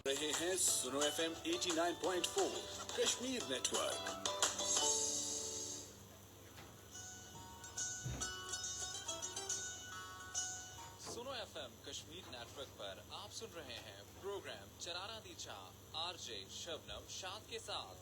रहे हैं सुनो FM 89.4 कश्मीर नेटवर्क। सुनो FM कश्मीर नेटवर्क पर आप सुन रहे हैं प्रोग्राम चराना दी चाह आरजे शबनम शाद के साथ।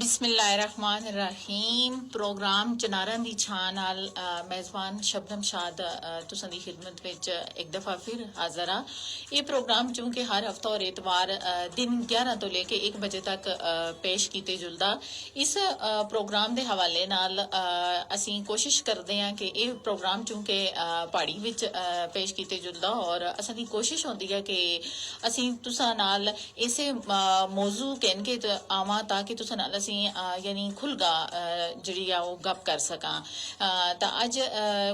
बिस्मिल्लाहिर्रहमानिर्रहीम। प्रोग्राम चनारा दी छां नाल मेज़बान शबनम शाद तुसां दी खिदमत विच एक दफ़ा फिर हाज़र आ। ये प्रोग्राम चूंकि हर हफ्ता और एतवार दिन 11 तो लेके 1 बजे तक पेश कीते जुलदा। इस प्रोग्राम दे हवाले नाल असीं कोशिश करदे हां कि ये प्रोग्राम चूंकि पहाड़ी विच पेश कीते जुलदा और असां दी कोशिश होंदी है कि असीं तुसां नाल इसे मौजू कहन के आवां ताकि तुसां नाल असीं यानी खुलगा जिहड़ी आ ओह गप कर सकां। तां अज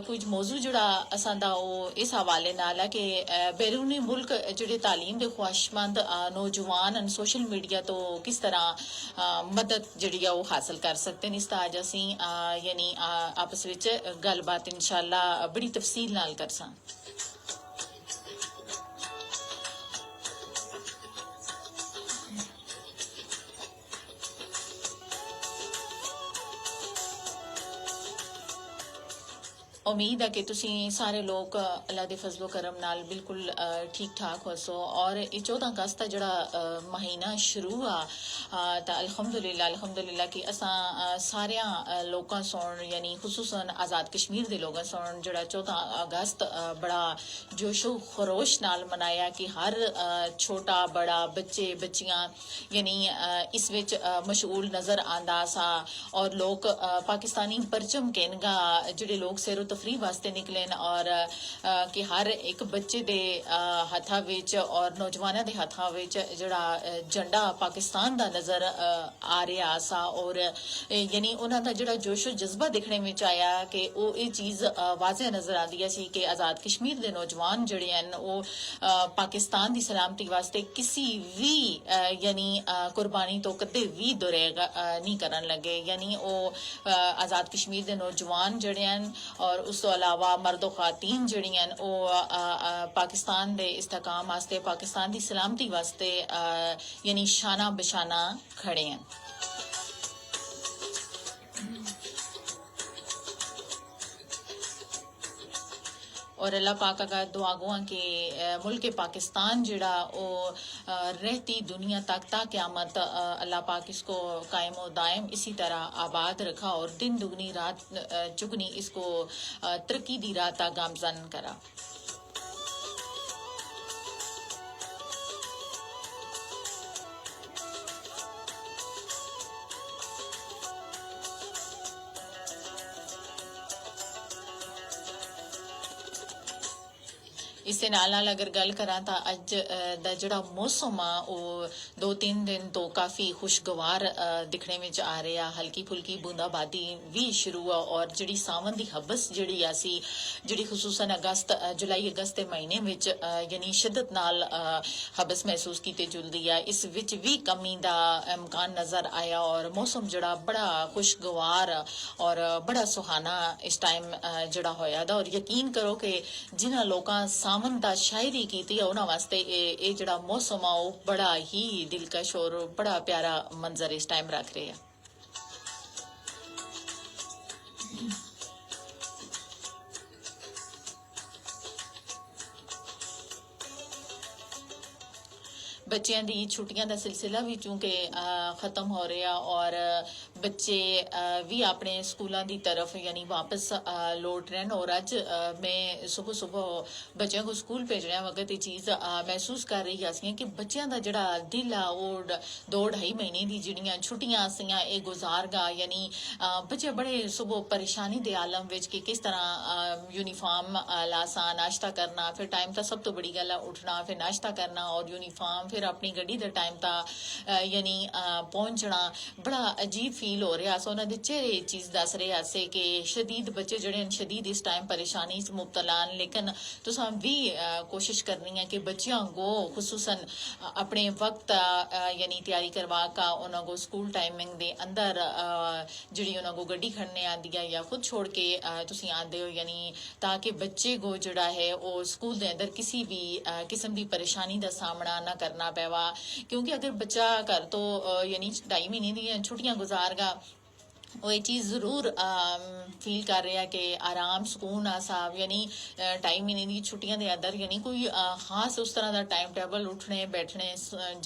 कुछ मौजू जिहड़ा असां दा ओह इस हवाले नाल है कि बैरूनी मुल्क जिहड़े तालीम दे ख्वाहिशमंद नौजवान सोशल मीडिया तो किस तरह मदद जिहड़ी आ ओह हासिल कर सकते हैं। इसदा अज असीं यानी आपस विच गलबात इंशाअल्लाह बड़ी तफसील नाल करसां। उम्मीद है कि तुसी सारे लोग अल्लाह दे फजलो करम नाल बिल्कुल ठीक ठाक होसो। और ये 14 अगस्त का जड़ा महीना शुरू आ तो अल्हम्दुलिल्लाह कि असां सारे लोगों सोन यानी खुसूसन आज़ाद कश्मीर दे लोगों सोन जड़ा 14 अगस्त बड़ा जोशो खरोश नाल मनाया कि हर छोटा बड़ा बच्चे बच्चियां यानी इस विच मशगूल नजर आंदा सा। और लोग पाकिस्तानी परचम कहनगा जिहड़े लोग सैरो तफरीह वास्ते निकले और कि हर एक बच्चे दे हथा विच और नौजवानों दे हथा विच जड़ा झंडा पाकिस्तान दा नजर आ रहा सा। और यानी उन्हां दा जड़ा जोशो जज्बा दिखने में आया कि वो ये चीज वाज़ह नजर आंदी सी कि आज़ाद कश्मीर दे नौजवान जड़े हैं वो पाकिस्तान दी सलामती वास्ते किसी भी यानी कुर्बानी तो कदे भी दुरेगा नहीं करन लगे। यानी वो आज़ाद कश्मीर दे नौजवान जड़े हैं और उस तो अलावा मर्दो खातीन जड़ियां पाकिस्तान दे इस्तेकाम वास्ते पाकिस्तान दी सलामती वास्ते यानी शाना बशाना खड़े हैं। और अल्लाह पाक का दुआ गुआ कि मुल्क पाकिस्तान जड़ा ओ रहती दुनिया तक ता क़यामत अल्लाह पाक इसको कायम व दायम इसी तरह आबाद रखा और दिन दुगनी रात चुगनी इसको तरक्की दी राह ता गामजन करा। इससे नाल नाल अगर गल करा तो अज दा जड़ा मौसम आ वो 2-3 दिन तो काफी खुशगवार दिखने में आ रहा। हल्की फुल्की बूंदाबादी भी शुरू आ और जिहड़ी सावन दी हबस जिहड़ी आसी जिहड़ी खुसूसन जुलाई अगस्त के महीने में यानी शिद्दत नाल हबस महसूस कीते जुलदी है। इस विच भी कमी दा इम्कान नजर आया और मौसम जड़ा बड़ा खुशगवार और बड़ा सुहाना इस टाइम जड़ा होया दा। और यकीन करो कि जिन्हां लोकां सावन दा शायरी कीती उन्हां वास्ते ये जड़ा मौसम आ वो बड़ा ही दिलकश और बड़ा प्यारा मंजर इस टाइम रख रहे हैं। बच्चों की छुट्टियां का सिलसिला भी चूंकि खत्म हो रहा और ਬੱਚੇ ਵੀ ਆਪਣੇ ਸਕੂਲਾਂ ਦੀ ਤਰਫ ਯਾਨੀ ਵਾਪਸ ਲੌਟ ਰਹੇ ਹਨ। ਔਰ ਅੱਜ ਮੈਂ ਸਵੇਰ ਬੱਚਿਆਂ ਨੂੰ ਸਕੂਲ ਭੇਜਣ ਵਕਤ ਇਹ ਚੀਜ਼ ਮਹਿਸੂਸ ਕਰ ਰਹੀ ਸੀ ਕਿ ਬੱਚਿਆਂ ਦਾ ਜਿਹੜਾ ਦਿਲ ਆ ਉਹ 2-2.5 ਮਹੀਨੇ ਦੀ ਜਿਹੜੀਆਂ ਛੁੱਟੀਆਂ ਸੀਆਂ ਇਹ ਗੁਜ਼ਾਰ ਗਾ। ਯਾਨੀ ਬੱਚੇ ਬੜੇ ਸਵੇਰ ਪਰੇਸ਼ਾਨੀ ਦੇ ਆਲਮ ਵਿੱਚ ਕਿ ਕਿਸ ਤਰ੍ਹਾਂ यूनिफॉर्म लासा, नाश्ता करना, फिर टाइम तो सब तो बड़ी गल है उठना, फिर नाश्ता करना और यूनिफॉर्म, फिर अपनी गड्डी दे टाइम ता यानी पहुंचना। बड़ा अजीब फील हो रहा सो उन्होंने चेहरे ये चीज़ दस रहा से कि शदीद बच्चे जड़े शदीद इस टाइम परेशानी से मुबतला न। लेकिन तुसां भी कोशिश करनी है कि बच्चियों को खुसूसन अपने वक्त यानी तैयारी करवा का उन्होंने स्कूल टाइमिंग दे अंदर जी उन्होंने गड्डी खड़ने आती है या खुद छोड़ के तुसीं आते हो, यानी ताकि बच्चे को जड़ा है वो स्कूल के अंदर किसी भी किस्म की परेशानी का सामना ना करना पेवा। क्योंकि अगर बच्चा घर तो यानी 2.5 महीने दी छुट्टियां गुजारगा वो ये चीज़ ज़रूर फील कर रहा है कि आराम सुकून आ साहब। यानी 2.5 महीने की छुट्टियां के अंदर यानी कोई खास उस तरह का टाइम टेबल उठने बैठने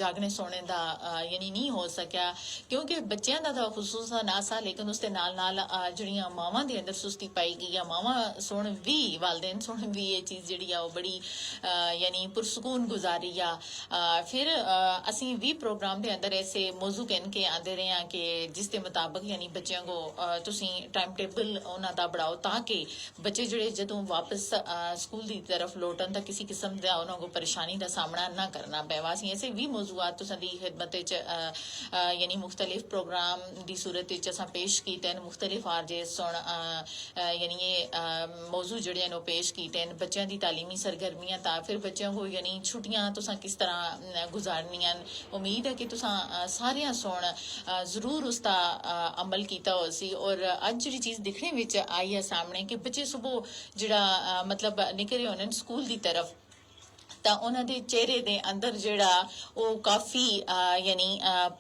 जागने सोने का यानी नहीं हो सकिया। क्योंकि बच्चों का तो खसूसन आसा, लेकिन उसके नाल जड़ियाँ मावां के अंदर सुस्ती पाई गई है। मावां सुन भी वालदेन सुन भी ये चीज़ जी वो बड़ी यानी पुरसकून गुजारी आ। फिर असी भी प्रोग्राम के अंदर ऐसे मौजू कहन के आते रहे हैं कि जिसके मुताबिक यानी बच्चों को तुसी टाइम टेबल उन्हां दा बढ़ाओ ताकि बच्चे जड़े जदों वापस स्कूल की तरफ लौटन तो किसी किस्म का उन्होंने परेशानी का सामना ना करना पेवा। असीं ऐसे भी मौजूआत तुसां दी खिदमत यानी मुख्तलिफ प्रोग्राम की सूरत असां पेश कीते हैं। मुख्तलिफ आरजे सुन यानी ये मौजू जड़े हैं पेश कीते हैं बच्चों की तालीमी सरगर्मियां ता फिर बच्चों को यानी छुट्टियां तुसां किस तरह गुजारनियां। उम्मीद है कि तुसां सारियां सुन जरूर उसका अमल किया हो सी। और अज जी चीज़ दिखने में आई है सामने कि बच्चे सुबह जड़ा मतलब निकले होने स्कूल की तरफ ਤਾਂ ਉਹਨਾਂ ਦੇ ਚਿਹਰੇ ਦੇ ਅੰਦਰ ਜਿਹੜਾ ਉਹ ਕਾਫੀ यानी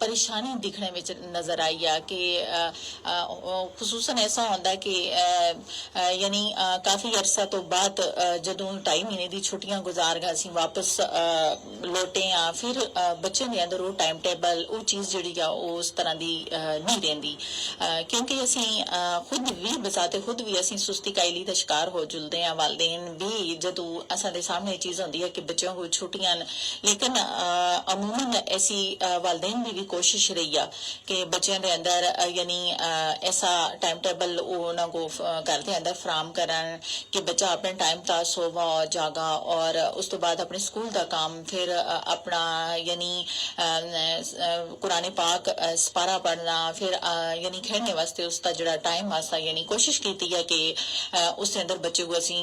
परेशानी दिखने में नजर आई है कि खसूसन ऐसा होता कि यानी काफ़ी अरसा तो बाद जदों 2.5 महीने की छुट्टियां गुजार गए असीं वापस लौटे हाँ फिर बच्चों के अंदर वो टाइम टेबल वो चीज़ जी उस तरह की नहीं रही। क्योंकि असीं खुद भी बजाते खुद भी असीं सुस्ती कायली का शिकार हो जुलते हैं। वालदेन भी जदों असां दे सामने चीज़ होती है कि बच्चों को छुट्टियां, लेकिन अमूमन ऐसी वालदेन की भी कोशिश रही है कि बच्चों के अंदर यानी ऐसा टाइम टेबल उन्होंने घर के अंदर फ्राहम करन कि बच्चा अपने टाइम तक सोवा जागा और उस तो बाद अपने स्कूल का काम फिर अपना यानी कुरान पाक सपारा पढ़ना फिर यानी खेलने वास्ते उसका जड़ा टाइम आसा यानी कोशिश की है कि उसके अंदर बच्चे को असीं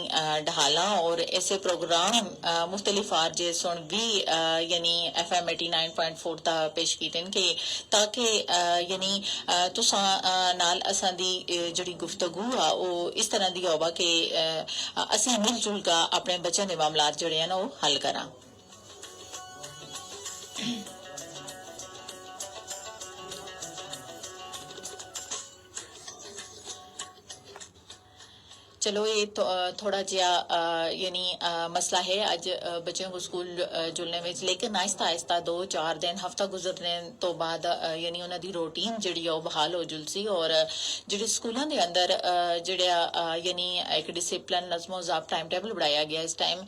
ढाला। और ऐसे प्रोग्राम मुख्तलिफ आरजे सुन भी यानी FM 89.4 ता पेश कीते कि ताकि यानी तुसां नाल असां दी जड़ी गुफ्तगू आ वो इस तरह दी होवा कि असीं मिलजुल का अपने बच्चों के मामलात जड़े हैं वो हल करां। चलो ये थोड़ा जिहा यानी मसला है अज बच्चों को स्कूल जुलने में, लेकिन आहिस्ता आहिस्ता 2-4 दिन हफ्ता गुजरने तो बाद यानी उन्हों की रूटीन जी बहाल हो जुलसी। और जो स्कूलों के अंदर जड़ा यानी एक डिसिपलिन नज़मो ज़ाब्त टाइम टेबल बनाया गया इस टाइम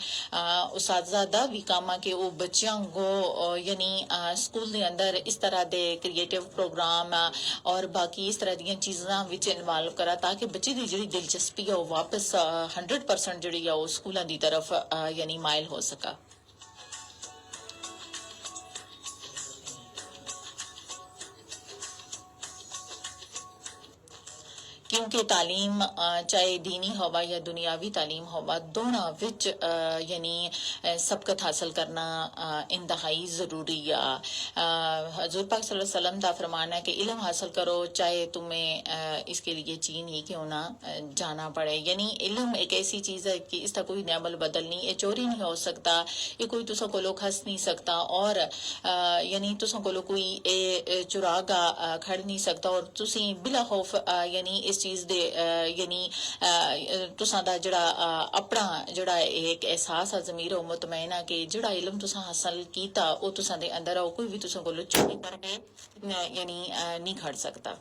उसातिज़ा दा भी काम है कि वो बच्चों को यानी स्कूल के अंदर इस तरह के क्रिएटिव प्रोग्राम और बाकी इस तरह दी चीज़ों में इन्वॉल्व करा ताकि बच्चे की जी दिलचस्पी है वो वापस 100% जी स्कूलों की तरफ यानी माइल हो सका। क्योंकि तालीम चाहे दीनी हवा या दुनियावी तालीम हवा दोनों विच यानी सबकत हासिल करना इंतहाई ज़रूरी है। हज़ूर पाक सल्लल्लाहु अलैहि वसल्लम का फरमान है कि इल्म हासिल करो चाहे तुम्हें इसके लिए चीन ही क्यों ना जाना पड़े। यानी इल्म एक ऐसी चीज़ है कि इसका कोई नेमल बदल नहीं, ये चोरी नहीं हो सकता, ये कोई तुसा कोलो खस नहीं सकता और यानी तुसा कोलो कोई चुरागा खड़ नहीं सकता। और तुसी बिला खौफ यानी इस चीज़ दे यानी तुसां दा जड़ा अपना जड़ा एक एहसास है ज़मीर और मुतमैन है कि जड़ा इल्म तुसां हासिल कीता वो तुसां दे अंदर है, कोई भी तुसां कोलो चोरी करके यानी नहीं खड़ सकता।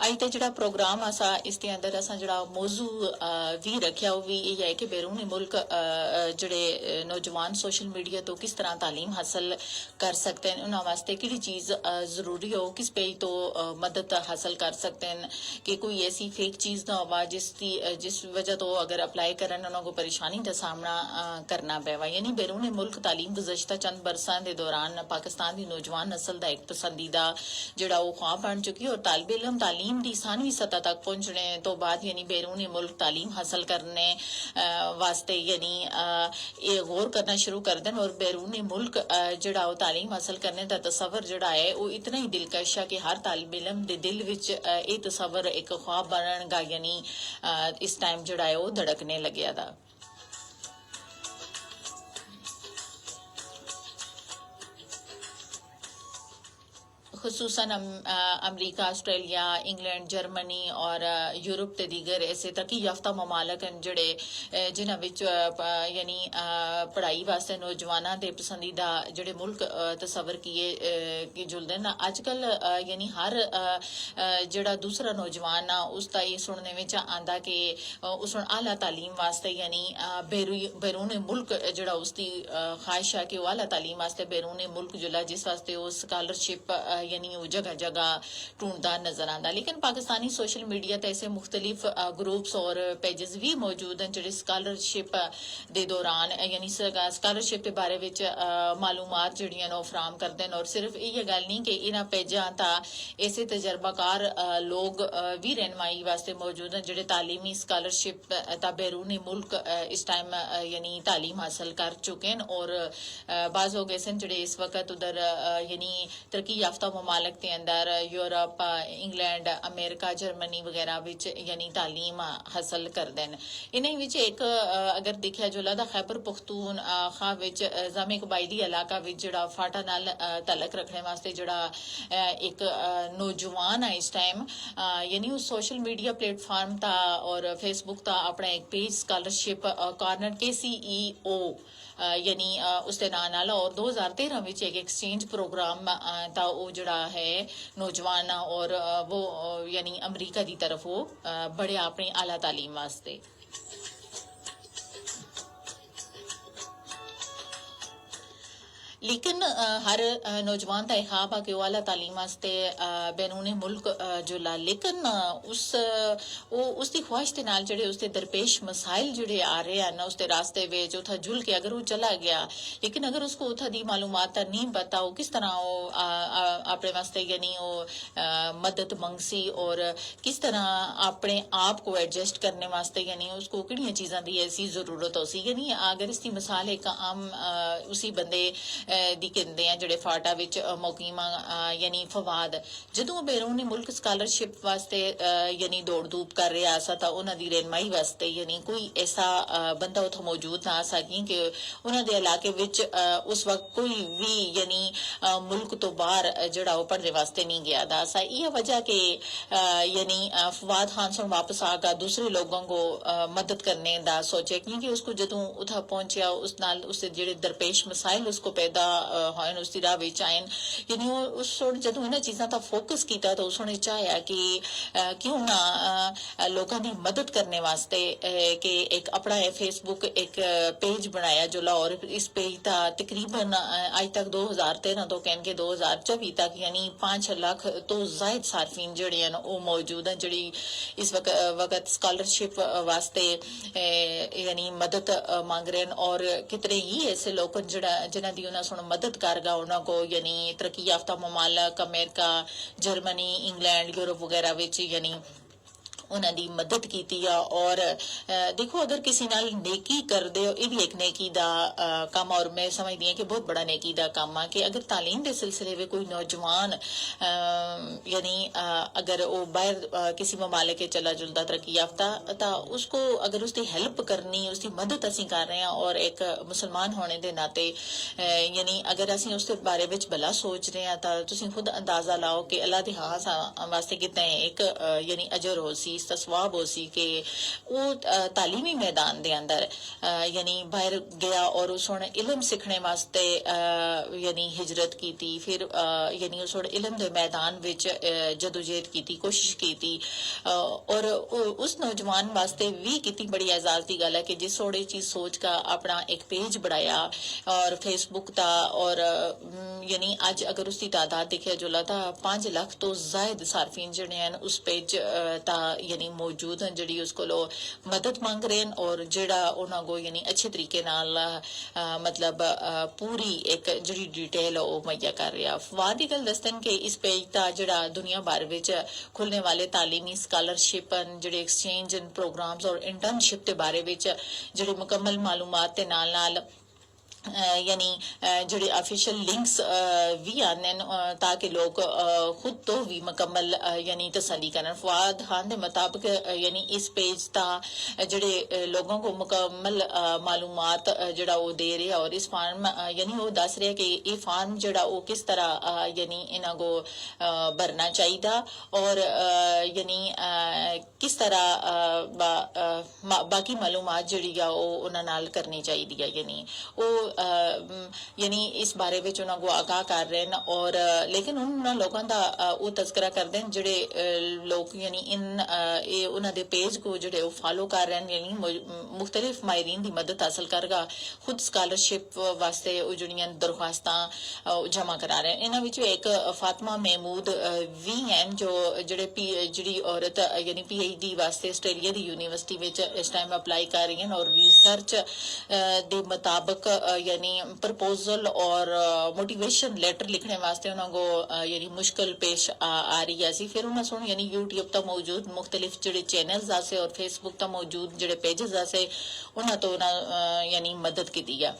ਅੱਜ ਤੇ ਜਿਹੜਾ ਪ੍ਰੋਗਰਾਮ ਅਸਾਂ ਇਸ ਦੇ ਅੰਦਰ ਅਸਾਂ ਜਿਹੜਾ ਮੌਜੂ ਵੀ ਰੱਖਿਆ ਉਹ ਵੀ ਇਹ ਹੈ ਕਿ ਬੈਰੂਨੀ ਮੁਲਕ ਜਿਹੜੇ ਨੌਜਵਾਨ ਸੋਸ਼ਲ ਮੀਡੀਆ ਤੋਂ ਕਿਸ ਤਰ੍ਹਾਂ ਤਾਲੀਮ ਹਾਸਲ ਕਰ ਸਕਦੇ ਹਨ, ਉਹਨਾਂ ਵਾਸਤੇ ਕਿਹੜੀ ਚੀਜ਼ ਜ਼ਰੂਰੀ ਹੋ, ਕਿਸ ਪੇਜ ਤੋਂ ਮਦਦ ਹਾਸਲ ਕਰ ਸਕਦੇ ਹਨ ਕਿ ਕੋਈ ਐਸੀ ਫੇਕ ਚੀਜ਼ ਨਾ ਹੋਵਾ ਜਿਸ ਵਜ੍ਹਾ ਤੋਂ ਅਗਰ ਅਪਲਾਈ ਕਰਨ ਉਹਨਾਂ को परेशानी का सामना करना पेवा। यानी बैरून मुल्क तालीम गुज़श्ता चंद बरसां के दौरान पाकिस्तान की नौजवान नस्ल का एक पसंदीदा जिहड़ा वो ख्वाब बन चुकी है और तालिब इलम तालीम की सानवी सतह तक पहुंचने तो बाद यानी बैरून मुल्क तालीम हासिल करने वास्ते यानी ये गौर करना शुरू कर दें और बैरून मुल्क जिहड़ा वो तालीम हासिल करने का तस्वर जिहड़ा है वो इतना ही दिलकश है कि हर तालिब इलम के दिल विच ये तस्वर एक ख्वाब बनगा यानी इस टाइम जिहड़ा है वो धड़कने लग्या दा। खसूसन अमरीका, ऑस्ट्रेलिया, इंग्लैंड, जर्मनी और यूरोप ते दीगर ऐसे तरक्की याफ्ता ममालक हैं जिहड़े जिन्हां विच यानी पढ़ाई वास्ते नौजवानां दे पसंदीदा जिहड़े मुल्क तस्वर किए जुलदे न। अजकल यानी हर जिहड़ा दूसरा नौजवान आ उसदा ये सुनने विच आंदा कि उस आला तालीम वास्ते यानी बैरून मुल्क जिहड़ा उसदी ख्वाहिश है कि वो आला तालीम वास्ते बैरून मुल्क जुला जिस वास्ते वो स्कॉलरशिप यानी वो जगह जगह ढूंढता नजर आता। लेकिन पाकिस्तानी सोशल मीडिया ते ऐसे मुख्तलिफ ग्रुप्स और पेजेस भी मौजूद हैं जिहड़े स्कॉलरशिप दे दौरान यानी स्कॉलरशिप के बारे विच मालूमात जिहड़ियां ने फराहम करते हैं। और सिर्फ ये गल नहीं कि इन्हां पेजां ता ऐसे तजर्बाकार लोग भी रहनुमाई वास्ते मौजूद हैं जिहड़े तालीमी स्कॉलरशिप ता बैरूनी मुल्क इस टाइम यानी तालीम हासिल कर चुके हैं और बाज़ लोग ऐसे जिहड़े इस वक्त उधर यानी तरक्की याफ्ता ममालक के अंदर यूरोप, इंग्लैंड, अमेरिका, जर्मनी वगैरह विच यानी तालीम हासिल करते हैं। इन्हें विच एक अगर देखा जुला तो खैबर पख्तूनख्वा विच जामे कबायली इलाका विच जिहड़ा फाटा नाल तलक रखने वास्ते जिहड़ा एक नौजवान है इस टाइम यानी उस सोशल मीडिया प्लेटफॉर्म ता और फेसबुक ता अपना एक पेज स्कॉलरशिप कॉर्नर KCEO यानी उसके नाल और 2013 विच एक एक्सचेंज प्रोग्राम ता वो जिहड़ा है नौजवान और वो यानी अमरीका की तरफ वो बड़े अपनी आला तालीम वास्ते। लेकिन हर नौजवान का ख्वाब है कि वो आला तालीम वास्ते बैरून मुल्क जुला। लेकिन उसकी ख्वाहिश के नाल जिहड़े उसके दरपेश मसाइल जिहड़े आ रहे हैं उसके रास्ते विच उत्थे जुल के अगर वो चला गया लेकिन अगर उसको उत्थे दी मालूमात नहीं पता वो किस तरह वो अपने वास्ते यानी वो मदद मंगसी और किस तरह अपने आप को एडजस्ट करने वास्ते यानी उसको किहड़ियां चीज़ां दी ऐसी जरूरत हो सी। यानी अगर इसकी मिसाल एक आम उसी बंदे दी कहते हैं जिहड़े फाटा विच मुकीमा यानी फवाद जदों बैरूनी मुल्क स्कॉलरशिप वास्ते यानी दौड़ धूप कर रहा सा तां उन्हां दी रहनुमाई वास्ते यानी कोई ऐसा बंदा उत्थे मौजूद ना सकी कि उन्हां दे इलाके विच उस वक्त कोई भी यानी मुल्क तो बाहर जिहड़ा वो पढ़ने वास्ते नहीं गया दा सा। यह वजह के यानी फवाद खान सुन वापस आकर दूसरे लोगों को मदद करने दा सोचे क्योंकि उसको जदों उत्थे पहुंचा उस नाल उससे जिहड़े दरपेश मसाइल उसको पैदा होए उसकी राह विच आए यानी उस जदों इन्हां चीज़ां दा फोकस किया तो उसने चाहया कि क्यों ना लोगों की मदद करने वास्ते कि एक अपना फेसबुक एक पेज बनाया जुला और इस पेज का तकरीबन अज तक 2013 तो कह के 2024 तक यानी 5 लाख तो जायद सार्फिन जिहड़े हैं वो मौजूद हैं जिहड़ी इस वक्त स्कॉलरशिप वास्ते यानी मदद मांग रहे हैं। और कितने ही ऐसे लोग जिन्हां दी उन्हां सुन मदद करगा उन्होंने को यानी तरक्की याफ्ता ममालक अमेरिका, जर्मनी, इंग्लैंड, यूरोप वगैरह विच यानी उन्हां दी मदद कीती है। और देखो अगर किसी नाल नेकी कर दे ये भी एक नेकी दा काम और मैं समझदी हां कि बहुत बड़ा नेकी दा काम है कि अगर तालीम के सिलसिले में कोई नौजवान यानी अगर वो बाहर किसी ममालिक के चला जुलता तरक्की याफ्ता तो उसको अगर उसकी हेल्प करनी उसकी मदद असीं कर रहे हैं और एक मुसलमान होने के नाते यानी अगर असीं उसके बारे में भला सोच रहे हैं तो तुसीं खुद अंदाजा लाओ कि अल्लाह दे हाँ वास्ते कितना एक यानी अजर हो सी हदीस का सवाब हो सी कि वो तालीमी मैदान दे अंदर यानी बाहर गया और उस हुण इलम सीखने वास्ते यानी हिजरत की थी, फिर यानी उस हुण इलम दे मैदान विच जदोजहद की कोशिश की और उस नौजवान वास्ते भी कितनी बड़ी एजाज की गल है कि जिस थोड़ी चीज सोच का अपना एक पेज बनाया और फेसबुक का और यानी अज अगर उसकी तादाद देखिया जुला तो 5 लाख तो जायद सार्फिन जिहड़े हैं उस पेज ता यानी मौजूद हैं जिहड़ी उस कोलों मदद मांग रहे हैं और जिहड़ा उन्हां को यानी अच्छे तरीके नाल मतलब पूरी एक जिहड़ी डिटेल है वो मुहैया कर रहा। फवाद दी गल दसदन कि इस पेज का जिहड़ा दुनिया भर विच खुलने वाले तालीमी स्कॉलरशिप जिहड़े एक्सचेंज प्रोग्राम्स और इंटर्नशिप के बारे विच जिहड़ी मुकम्मल मालूमात ते नाल नाल यानी जिहड़े ऑफिशियल लिंक्स भी आने ताकि लोग खुद तो भी मुकम्मल यानी तसल्ली करन। फवाद खान के मुताबिक यानी इस पेज ता जिहड़े लोगों को मुकम्मल मालूमात जिहड़ा वो दे रहे और इस फार्म यानी वो दस रहे कि ये फार्म जिहड़ा वो किस तरह यानी इन्हां को भरना चाहिए और यानी किस तरह बाकी मालूमात जिहड़ी आ वो उन्हां नाल करनी चाहिए यानी वो यानी इस बारे में उन्होंने आगाह कर रहे हैं और लेकिन उन्होंने लोगों का वो तस्करा करते हैं जिहड़े लोग यानी इन उन्होंने पेज को जिहड़े फॉलो कर रहे हैं यानी मुख्तलिफ माहिरीन की मदद हासिल करगा खुद स्कॉलरशिप वास्ते जिहड़ियां दरख्वास्तां जमा करा रहे हैं। इन्हां विचों एक फातिमा महमूद भी हैं जो जिहड़ी औरत यानी PhD वास्ते आस्ट्रेलिया की यूनिवर्सिटी विच इस टाइम अप्लाई कर रही हैं और रिसर्च के मुताबिक यानी प्रपोजल और मोटिवेशन लेटर लिखने वास्ते उनको यानी मुश्किल पेश आ रही है। फिर उन्हें सुन यानी यूट्यूब तक मौजूद मुख्तलिफ जिहड़े चैनल्स आसे और फेसबुक तक मौजूद जिहड़े पेजेस आसे उन्हें तो यानी मदद की है।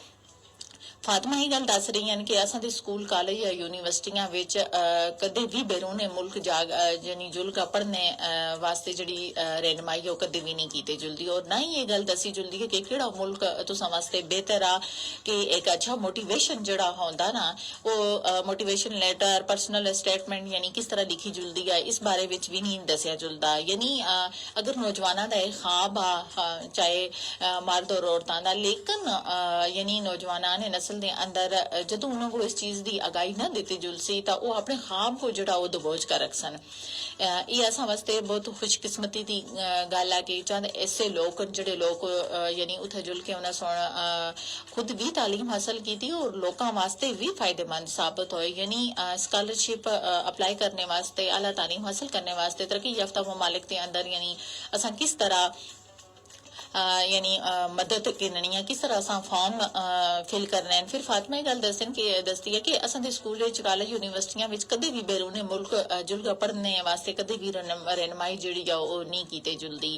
फातिमा ही गल दस रही हैं कि असां दे स्कूल कॉलेज या यूनिवर्सिटियां विच कदे भी बैरूने मुल्क यानी जुल्का पढ़ने वास्ते जिहड़ी रहनुमाई है कदे भी नहीं कीती जुलदी और ना ही ये गल दसी जुलदी है कि किहड़ा मुल्क तुसां वास्ते बेहतर आ कि एक अच्छा मोटिवेशन जिहड़ा होंदा ना वो मोटिवेशन लेटर पर्सनल स्टेटमेंट यानी किस तरह लिखी जुलदी है इस बारे विच भी नहीं दसिया जुलदा। यानी अगर नौजवानों का एक ख्वाब आ चाहे मर्द और औरतां दा लेकिन यानी नौजवानां ने नस्ल दे अंदर जदों उन्हां को इस चीज की आगाही ना दी जुलसी तो वो अपने ख्वाब को जिहड़ा वो दबोच कर रखसन। ये असां वास्ते बहुत खुशकिस्मती की गल है कि चंद ऐसे लोग जिहड़े लोग यानी उत्थे जुल के उन्हें सुन खुद भी तालीम हासिल की और लोगों वास्ते भी फायदेमंद साबित होए। यानी स्कॉलरशिप अप्लाई करने वास्ते आला तालीम हासिल करने वास्ते तरक्की याफ्ता ममालिक के अंदर यानी असां किस तरह यानी मदद करनी है किस तरह असां फॉर्म फिल करना है। फिर फातिमा गल दसदी है कि असां दे स्कूल कॉलेज यूनिवर्सिटियां विच कदे भी बैरूने मुल्क जुल्का पढ़ने वास्ते कदे भी रहनुमाई जिहड़ी आ ओह नहीं कीती जुलदी।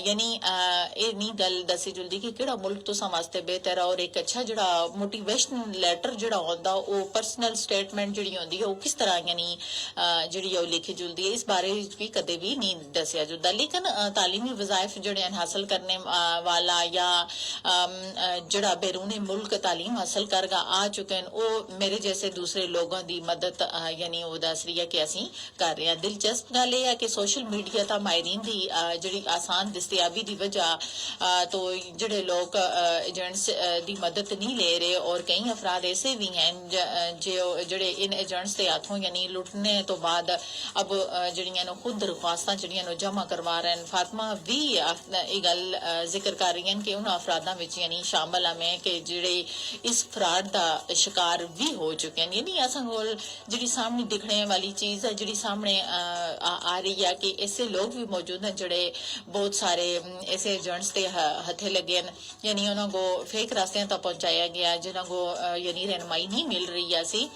यानी ये नहीं गल दसी जुलदी कि किहड़ा मुल्क तुसां वास्ते बेहतर है और एक अच्छा जिहड़ा मोटिवेशनल लेटर जिहड़ा होंदा ओह पर्सनल स्टेटमेंट जिहड़ी होंदी है ओह किस तरह यानी जिहड़ी ओह लिखी जुलदी है इस बारे भी कदे भी नहीं दसिया जुलदा। लेकिन तालीमी वज़ाइफ जिहड़े हासिल करने वाला या जड़ा बैरूनी मुल्क तालीम हासिल करगा आ चुके हैं वो मेरे जैसे दूसरे लोगों की मदद यानी वो दस रही है कि असी कर रहे हैं। दिलचस्प गल यह है कि सोशल मीडिया ता माहिरीन की जिहड़ी आसान दस्तयाबी की वजह तो जिहड़े लोग एजेंट्स की मदद नहीं ले रहे और कई अफराद ऐसे भी हैं जो जिहड़े इन एजेंट्स के हाथों यानी लुटने तो बाद अब जिहड़ियां खुद दरख्वास्तां जिहड़ियां जमा करवा रहे हैं। फातिमा भी ये गल जिक्र कर रही हैं कि उन अफरादां विच यानी शामिल है मैं कि जिहड़े इस फ्रॉड का शिकार भी हो चुके हैं। यानी असां कोल जिहड़ी सामने दिखने वाली चीज है जिहड़ी सामने आ रही है कि ऐसे लोग भी मौजूद हैं जिहड़े बहुत सारे ऐसे एजेंट्स के हथे लगे हैं यानी उन्होंने को फेक रास्ते तक पहुंचाया गया जिन्हों को यानी रहनुमाई नहीं मिल रही है सी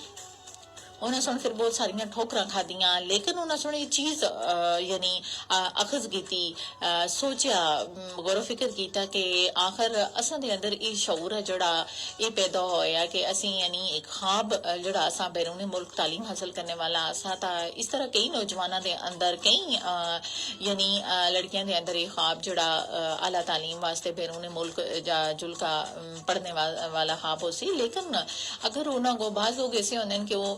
उन्हें सुन फिर बहुत सारिया ठोकर खादियां लेकिन उन्हें सुन ये चीज यानी अखज की सोचा गौर फिक्र किया कि आखिर असां दे अंदर ये शऊर है जड़ा ये पैदा होया कि असी यानी एक ख्वाब जड़ा असां बैरूनी मुल्क तालीम हासिल करने वाला असां ता इस तरह कई नौजवानों के अंदर कई यानी लड़कियां के अंदर ये ख्वाब जड़ा आला तालीम वास्ते बैरूनी मुल्क जुल्का पढ़ने वाला ख्वाब हो सी। लेकिन अगर उन्होंने को बाज लोग ऐसे होंगे कि वो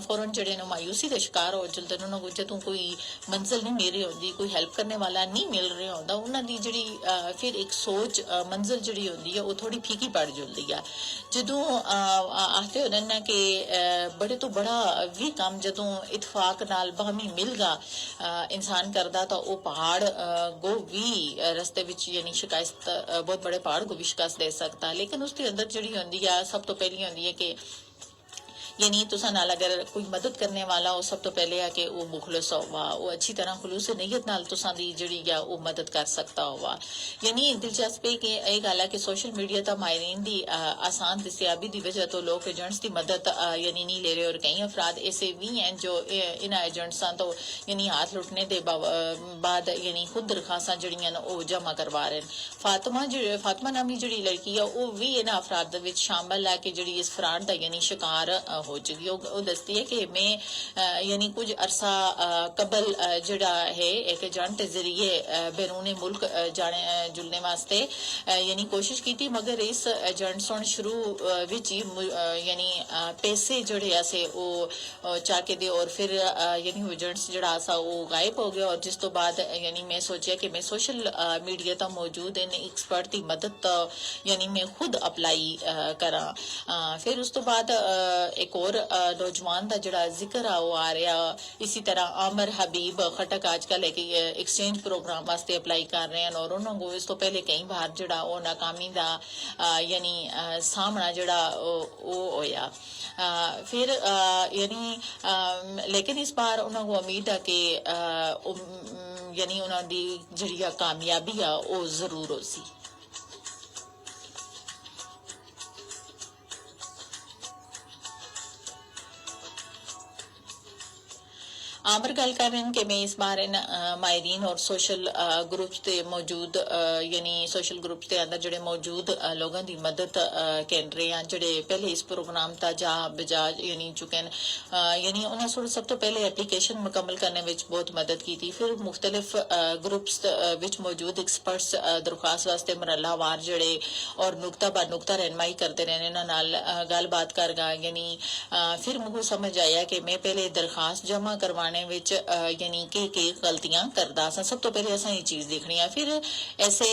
फौरन ਜਿਹੜੇ ਨੂੰ ਮਾਯੂਸੀ ਦੇ ਸ਼ਿਕਾਰ ਹੋ ਜਾਂਦੇ ਨੇ ਉਹਨਾਂ ਨੂੰ ਜਦੋਂ ਕੋਈ ਮੰਜ਼ਿਲ ਨਹੀਂ ਮਿਲ ਰਹੀ ਹੁੰਦੀ ਕੋਈ ਹੈਲਪ ਕਰਨ ਵਾਲਾ ਨਹੀਂ ਮਿਲ ਰਿਹਾ ਹੁੰਦਾ ਉਹਨਾਂ ਦੀ ਜਿਹੜੀ ਫਿਰ ਇੱਕ ਸੋਚ ਮੰਜ਼ਿਲ ਜਿਹੜੀ ਹੁੰਦੀ ਹੈ ਉਹ ਥੋੜੀ ਫੀਕੀ ਪੜ ਜਾਂਦੀ ਆ ਜਦੋਂ ਆਖਦੇ ਹੁੰਦੇ ਨੇ ਕਿ ਬੜੇ ਤੋਂ ਬੜਾ ਵੀ ਕੰਮ ਜਦੋਂ ਇਤਫਾਕ ਨਾਲ ਬਾਹਮੀ ਮਿਲਗਾ ਇਨਸਾਨ ਕਰਦਾ ਤਾਂ ਉਹ ਪਹਾੜ ਗੋ ਵੀ ਰਸਤੇ ਵਿੱਚ ਯਾਨੀ ਸ਼ਿਕਾਇਤ ਬਹੁਤ ਬੜੇ ਪਹਾੜ को भी शिकस्त दे सकता लेकिन उसके अंदर जिहड़ी होंदी है सब तो पहली होंदी है कि यानी तुसा नाल अगर कोई मदद करने वाला हो सब तो पहले है कि वो मुखलिस होवा वो अच्छी तरह खुलूस नीयत नाल तुसा दी जिहड़ी है वो मदद कर सकता होवा यानी दिलचस्प है कि यह गल है कि सोशल मीडिया ता माहिरीन दी आसान दस्तियाबी दी वजह तो लोग एजेंट्स की मदद यानी नहीं ले रहे और कई अफराद ऐसे भी हैं जो इन एजेंट्स तो यानी हाथ लुटने के बाद यानी खुद दरखास्तां जिहड़ियां ने वो जमा करवा रहे हैं फातिमा नामी जिहड़ी लड़की है वो भी इन्हां अफराद दे विच शामिल है कि जिहड़ी इस फ्रॉड दा यानी शिकार हो चुकी है दसती है कि मैं यानी कुछ अरसा कबल जड़ा है एक एजेंट के जरिए बैरूनी मुल्क जाने जुलने वास्ते यानी कोशिश की थी मगर इस एजेंट सुन शुरू विच यानी पैसे जड़े ऐसे वो चाके दे और फिर यानी एजेंट्स जड़ा सा वो गायब हो गया और जिस तो बाद यानी मैं सोचा कि मैं सोशल मीडिया तो मौजूद इन एक्सपर्ट की मदद यानी मैं खुद अप्लाई करा फिर उस तो बाद एक और नौजवान का जड़ा जिक्र आ वो आ रहा इसी तरह आमर हबीब खटक आजकल एक एक्सचेंज प्रोग्राम वास्ते अप्लाई कर रहे हैं और उन्होंने इस तो पहले कई बार जड़ा वो नाकामी का यानी सामना जड़ा वो होया फिर यानी लेकिन इस बार उन्होंने उम्मीद है कि यानी उन्होंने जी कामयाबी आ वो जरूर हो सी आमर गल कर रहे हैं कि मैं इस बार इन माहिरीन और सोशल ग्रुप्स ते मौजूद यानी सोशल ग्रुप्स के अंदर जड़े मौजूद लोगों की मदद कर रहे हैं जड़े पहले इस प्रोग्राम का जा बजा यानी चुके हैं यानी उन्होंने सब तो पहले एप्लीकेशन मुकम्मल करने में बहुत मदद की थी फिर मुख्तलिफ ग्रुप्स विच मौजूद एक्सपर्ट्स दरख्वास्त वास्ते मरहलावार जड़े और नुकता ब नुकता रहनमाई करते रहने नाल गलबात कर गा यानी फिर मुझे समझ आया कि मैं पहले दरखास्त जमा करवाने विच यानी के गलतियां करदा सा सब तो पहले असा ये चीज देखनी है फिर ऐसे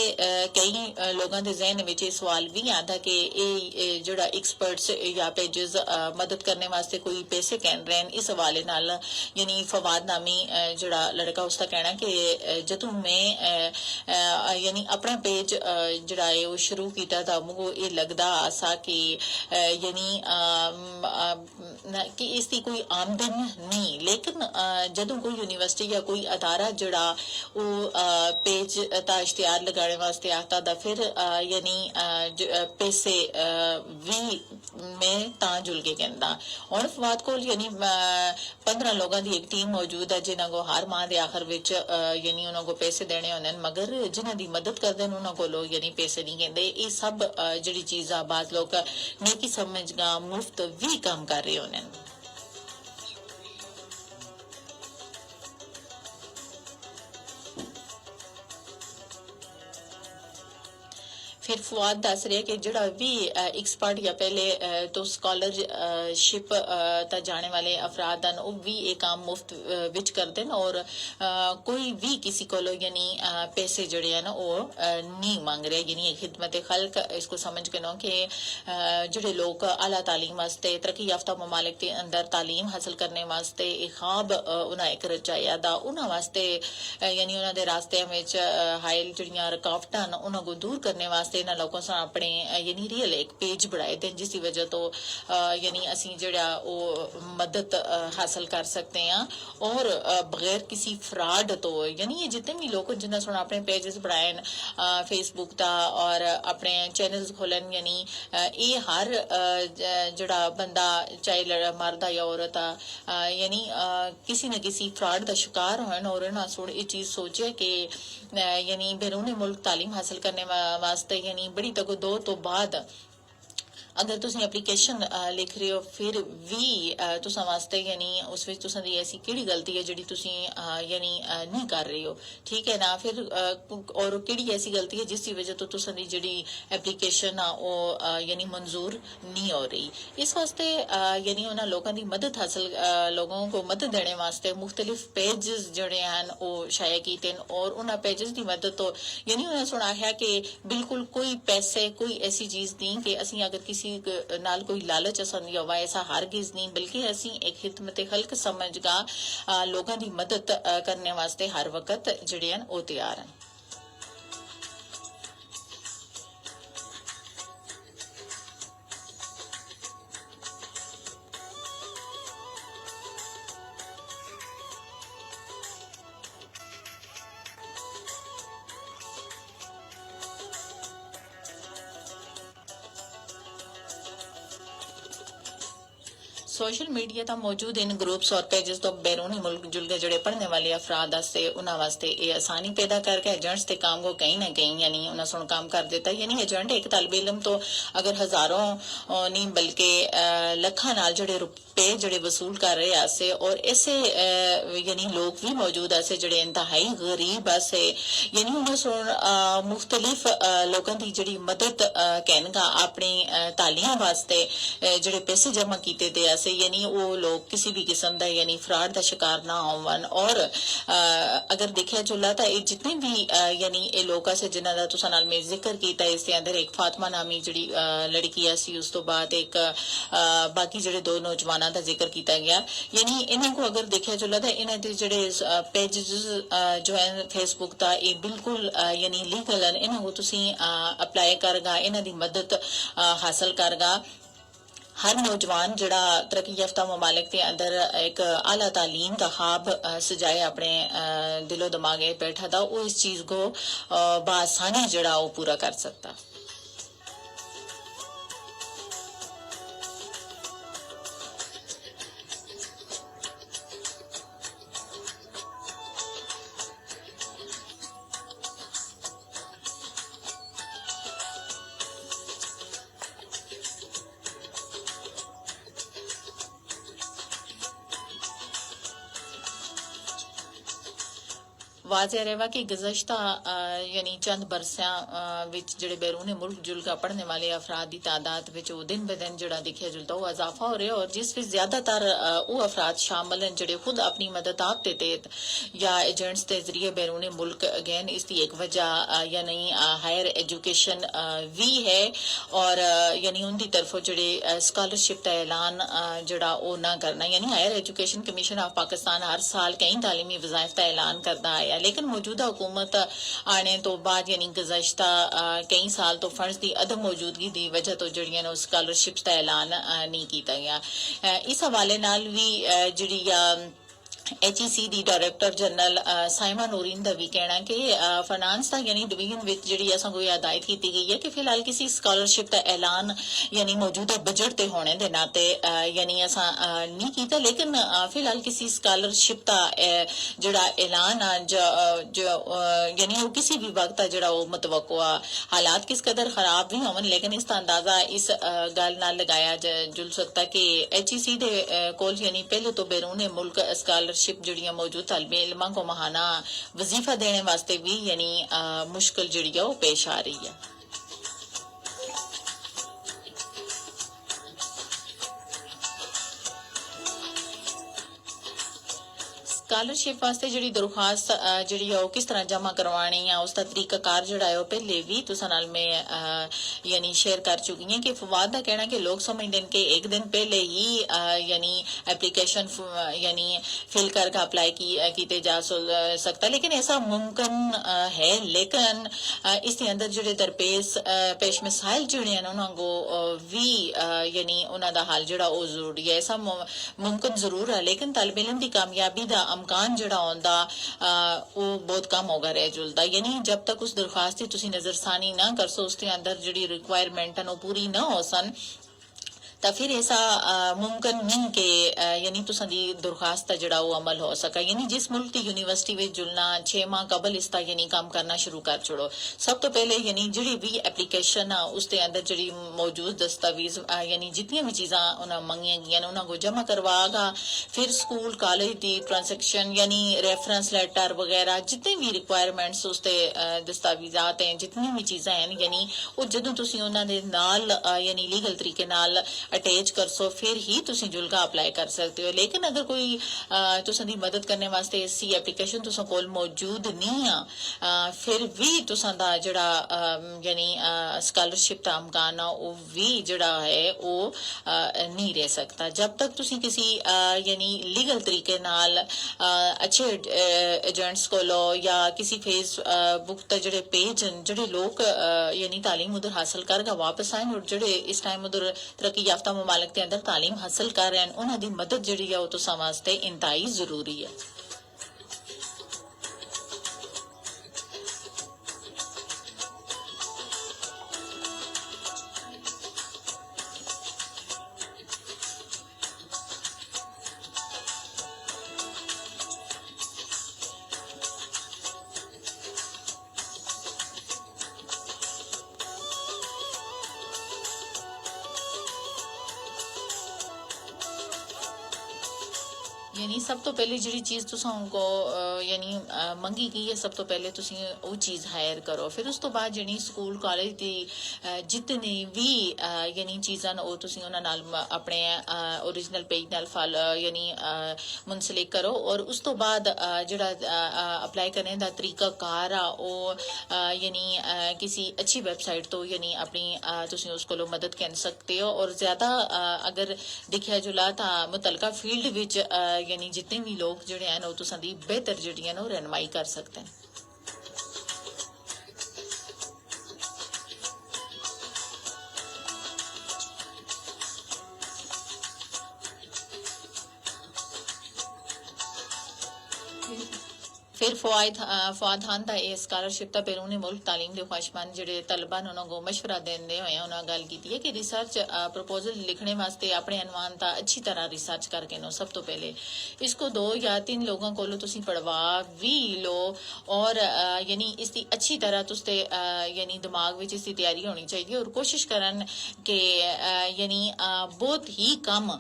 कई लोगों के जहन में ये सवाल भी आता कि ये जड़ा एक्सपर्ट्स या पेजेस मदद करने वास्ते कोई पैसे कह रहे हैं इस हवाले नाल यानी फवाद नामी जड़ा लड़का उसका कहना कि जदों मैं यानी अपना पेज जड़ा है वो शुरू किया था मुझे ये लगदा सा कि यानी कि इसकी कोई आमदन नहीं लेकिन जदों कोई यूनिवर्सिटी या कोई अदारा जड़ा वो पेज का इश्तिहार लगाने वास्ते आता दा फिर यानी पैसे भी में ता जुल के कहता और फवाद को यानी 15 लोगों की एक टीम मौजूद है जिन्हों को हर माह के आखिर विच यानी उन्होंने को पैसे देने होंगे मगर जिन्हों की मदद करते हैं उन्होंने को यानी पैसे नहीं कहते ये सब जी चीज़ बाज लोग नेकी समझ गा मुफ्त भी काम कर रहे होने फिर फवाद दस रहे कि जड़ा भी एक्सपर्ट या पहले तो स्कॉलरशिप तक जाने वाले अफराद हैं वो भी ये काम मुफ्त विच करते हैं और कोई भी किसी को यानी पैसे जड़े हैं ना वो नहीं मांग रहे यानी खिदमत खल्क इसको समझ के नो कि जड़े लोग आला तालीम वास्ते तरक्की याफ्ता ममालिक के अंदर तालीम हासिल करने वास्ते एक ख्वाब उन्हें एक रचाया दा उन्होंने वास्ते यानी उन्होंने रास्ते में हायल जड़ियां रुकावटां उन्होंने दूर करने वास्ते इन्हां लोगों से अपने यानी रियल एक पेज बनाए थे जिसकी वजह तो यानी असी जड़ा वो मदद हासिल कर सकते हैं और बगैर किसी फ्रॉड तो यानी ये जितने भी लोग जिन्हें सुना अपने पेजेस बनाए फेसबुक का और अपने चैनल्स खोलन यानी ये हर जड़ा बंदा चाहे मर्द या औरत यानी किसी न किसी फ्रॉड का शिकार होने और इन्होंने सुन ये चीज सोचे कि यानी बैरूनी मुल्क तालीम हासिल करने वास्ते यानी बड़ी तगो दो तो बाद अगर तुसीं एप्लीकेशन लिख रहे हो फिर भी तुसां वास्ते यानी उस विच तुसां दी ऐसी केड़ी गलती है जिहड़ी तुसीं यानी नहीं कर रहे हो, ठीक है ना। फिर और केड़ी ऐसी गलती है जिसकी वजह तो तुसां दी जिहड़ी एप्लीकेशन आ वो यानी मंजूर नहीं हो रही। इस वास्ते यानी उन्हां लोकां दी मदद हासिल लोगों को मदद देने वास्ते मुख्तलिफ पेजेस जड़े हैं वो शाया कीते और उन्हां पेजेस की मदद तो यानी उन्हें सुनाया कि बिल्कुल कोई पैसे कोई ऐसी चीज नहीं कि असी अगर किसी नाल कोई लालच असंद होवा ऐसा हरगिज नहीं, बल्कि असी एक खिदमत खल्क समझगा लोगों की मदद करने वास्ते हर वक्त जड़े हैं वो तैयार हैं। सोशल मीडिया तो मौजूद इन ग्रुप्स और पेजेस तो बैरूनी मुल्क जुलके जड़े पढ़ने वाले अफराद उन्होंने वास्ते ये आसानी पैदा करके एजेंट्स के काम को कहीं ना कहीं यानी उन्हें सुन काम कर देता है। यानी एजेंट एक तालिब इलम तो अगर हजारों नहीं बल्कि लखा नाल जड़े रुपए जड़े वसूल कर रहे आसे और ऐसे यानी लोग भी मौजूद आसे जड़े इंतहाई गरीब आसे यानी उन्हें सुन मुख्तलिफ लोगों की जड़ी मदद कहनगा अपनी तालियां वास्ते जड़े पैसे जमा किए दे आसे यानी वो लोग किसी भी किस्म का यानी फ्रॉड का शिकार ना होवन। और अगर देखा जुला तो ये जितने भी यानी ये लोग से जिन्हों का तुसा नाल मैं जिक्र किया इसके अंदर एक फातिमा नामी जी लड़की आसी, उस तो बाद एक बाकी जड़े दो नौजवानों का जिक्र किया गया। यानी इन्हों को अगर देखा जुला तो इन्हों के जड़े पेजेस जो है फेसबुक का ये बिल्कुल यानी लीगल हैं, इन्हों को तुसी अप्लाई करगा, इन्हों की मदद हासिल करगा। हर नौजवान जड़ा तरक्की याफ्ता ममालिक के अंदर एक आला तालीम का ख्वाब सजाए अपने दिलो दिमागे बैठा था, वो इस चीज को बआसानी जड़ा वो पूरा कर सकता। वाज़ेह रहेगा कि गुज़श्ता यानी चंद बरसियां विच जड़े बैरून मुल्क जुलका पढ़ने वाले अफराद की तादाद विच दिन ब दिन जड़ा दिखा जुलता वो इजाफा हो रहा है और जिस विच ज्यादातर वो अफराद शामिल हैं जड़े खुद अपनी मदद आप देते या एजेंट्स के जरिए बैरून मुल्क अगेन इसकी एक वजह यानी हायर एजुकेशन भी है और यानी उनकी तरफों जड़े स्कॉलरशिप का ऐलान जड़ा वो ना करना। यानी higher education commission of Pakistan हर साल कई तालीमी वज़ाइफ का ऐलान करता है, लेकिन मौजूदा हुकूमत आने तो बाद यानी गुज़श्ता कई साल तो फंड्स की अदम मौजूदगी की वजह तो जड़ियां स्कॉलरशिप्स का ऐलान नहीं किया गया। इस हवाले नाल भी जिहड़ी HEC दी डायरेक्टर जनरल साइमा नूरीन का भी कहना कि फाइनेंस का यानी डिवीजन विच जिहड़ी असां को हिदायत की गई है कि फिलहाल किसी स्कॉलरशिप का ऐलान यानी मौजूदा बजट ते होने दे नाते यानी असां नहीं कीता, लेकिन फिलहाल किसी स्कॉलरशिप का जिहड़ा ऐलान यानी वो किसी भी वक्त जिहड़ा वो मुतवक्को हालात किस कदर खराब भी होवन, लेकिन इसका अंदाजा इस गल नाल लगाया जुल सकता कि HEC दे कोल यानी पहले तो बैरून मुल्क स्कॉलरशिप जड़ियां मौजूद तालिब इल्मां को महाना वजीफा देने वास्ते भी यानी मुश्किल जड़ी है वो पेश आ रही है। स्कॉलरशिप वास्ते जिहड़ी दरखास्त जिहड़ी है किस तरह जमा करवानी है उसका तरीकाकार जिहड़ा है पहले भी तुसां नाल मैं यानी शेयर कर चुकी हैं कि फवाद का कहना कि लोग समझते हैं कि एक दिन पहले ही यानी एप्लीकेशन यानी फिल करके अप्लाई किए जा सकता, लेकिन ऐसा मुमकिन है, लेकिन इसके अंदर जिहड़े दरपेश पेश मसाइल जिहड़े हैं उन्हां को भी यानी उन्हां दा हल जिहड़ा वो जरूरी है। ऐसा मुमकिन जरूर है, लेकिन तालिब इल्म दी कामयाबी दा अमकान जड़ा आंदा वो बहुत कम होगा रह जुलदा। यानी जब तक उस दरखास्त की तुसी नजरसानी ना कर सो उसके अंदर जिहड़ी रिक्वायरमेंट है वो पूरी ना हो सन ਤਾਂ ਫਿਰ ऐसा मुमकिन नहीं कि यानी तुसां दी दरखास्त जड़ा वो अमल हो सका यानी जिस मुल्क की यूनिवर्सिटी में जुलना 6 माह कबल इसका यानी काम करना शुरू कर छोड़ो सब तो पहले यानी जिहड़ी भी एप्लीकेशन आ उसके अंदर जिहड़ी मौजूद दस्तावेज यानी जितनी भी चीज़ां उन्हें मंगियां गई उन्होंने को जमा करवागा फिर स्कूल कॉलेज की ट्रांसैक्शन यानी रेफरेंस लेटर वगैरह जितने भी रिक्वायरमेंट्स उसते दस्तावेजात हैं जितनी भी चीज़ां हैं यानी वो जदों तुसीं उन्हां दे नाल यानी लीगल तरीके नाल अटैच कर सो फिर ही तुसीं जुल्गा अप्लाई कर सकते हो लेकिन अगर कोई तुसां दी मदद करने वास्ते ऐसी एप्लीकेशन तुसां कोल मौजूद नहीं आ फिर भी तुसां दा जड़ा यानी स्कॉलरशिप दा अमकान वो भी जड़ा है वो नहीं रह सकता जब तक तुसीं किसी यानी लीगल तरीके नाल अच्छे एजेंट्स कोलो या किसी फेसबुक ते जड़े पेज जड़े लोग यानी तालीम उधर हासिल करगा वापस आए और जड़े इस टाइम उधर तरक्की याफ्ता मुमालिक के अंदर तालीम हासिल कर रहे हैं उन्हां दी मदद जिहड़ी है वो तुसां वास्ते इंतहाई जरूरी है यानी सब तो पहले जी चीज़ तुसां को यानी मंगी गई है सब तो पहले तुसी वो चीज़ हायर करो फिर उस तो बाद जी स्कूल कॉलेज की जितनी भी यानी चीज़ां वो तुसी उन्हां नाल अपने ओरिजिनल पेज नाल फाल यानी मुंसलिक करो और उस तो बाद जड़ा अप्लाई करने का तरीका कार आ वो यानी किसी अच्छी वेबसाइट तो यानी अपनी तुसी उसको मदद कर सकते हो और ज़्यादा अगर दिखा जुला तो मुतलका फील्ड विच यानी जितने भी लोग जिहड़े हैं वो तुसां दी बेहतर जिहड़ियां ने रहनुमाई कर सकते हैं फिर फवाद खान का यह स्कॉलरशिप का बैरूनी मुल्क तालीम के ख्वाहिशमंद जोड़े तलबा ने उन्होंने मशवरा देंदे हुए उन्होंने गल की है कि रिसर्च प्रपोजल लिखने वास्ते अपने अनवान का अच्छी तरह रिसर्च करके नो सब तो पहले इसको 2 या 3 लोगों को तुसी पढ़वा भी लो और यानी इसकी अच्छी तरह तुस्ते यानी दिमाग में इसकी तैयारी होनी चाहिए और कोशिश करन कि यानी बहुत ही कम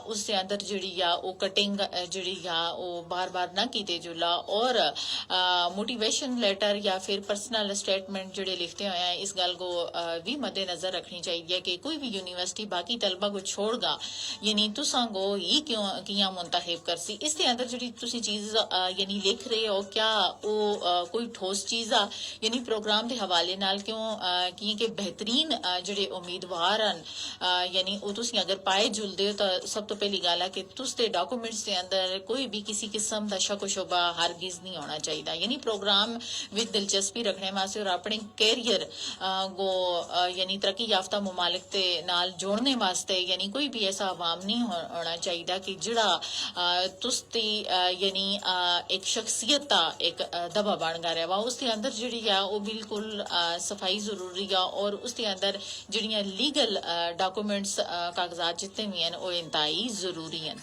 उसके अंदर जिहड़ी आ वो कटिंग जिहड़ी आ वो बार बार ना कीते जुला और मोटिवेशन लेटर या फिर पर्सनल स्टेटमेंट जोड़े लिखते हुए हैं इस गल को भी मद्देनजर रखनी चाहिए कि कोई भी यूनिवर्सिटी बाकी तलबा को छोड़गा यानी तुसां को ही क्यों किया मुंतखब कर सी इसके अंदर जी तुसी चीज यानी लिख रहे हो क्या वो कोई ठोस चीज़ आ यानी प्रोग्राम के हवाले नाल क्यों कि बेहतरीन जोड़े उम्मीदवार हैं यानी वो तुसी अगर पाए जुलते हो तो सब तो पहली गल है कि तुसते डॉक्यूमेंट्स के अंदर कोई भी किसी किस्म का शक शुबा हरगिज नहीं होना चाहिए यानी प्रोग्राम विद दिलचस्पी रखने वास्ते और अपने कैरियर को यानी तरक्की याफ्ता मुमालिक के नाल जोड़ने वास्ते यानी कोई भी ऐसा अवाम नहीं होना चाहिए कि जिहड़ा तुस्ती यानी एक शख्सियत का एक दबा बन गया वा उसके अंदर जिहड़ी आ वो बिल्कुल सफाई जरूरी है और उसके अंदर जिहड़ियां लीगल डॉक्यूमेंट्स कागजात जितने भी हैं वो इंतहाई जरूरी हैं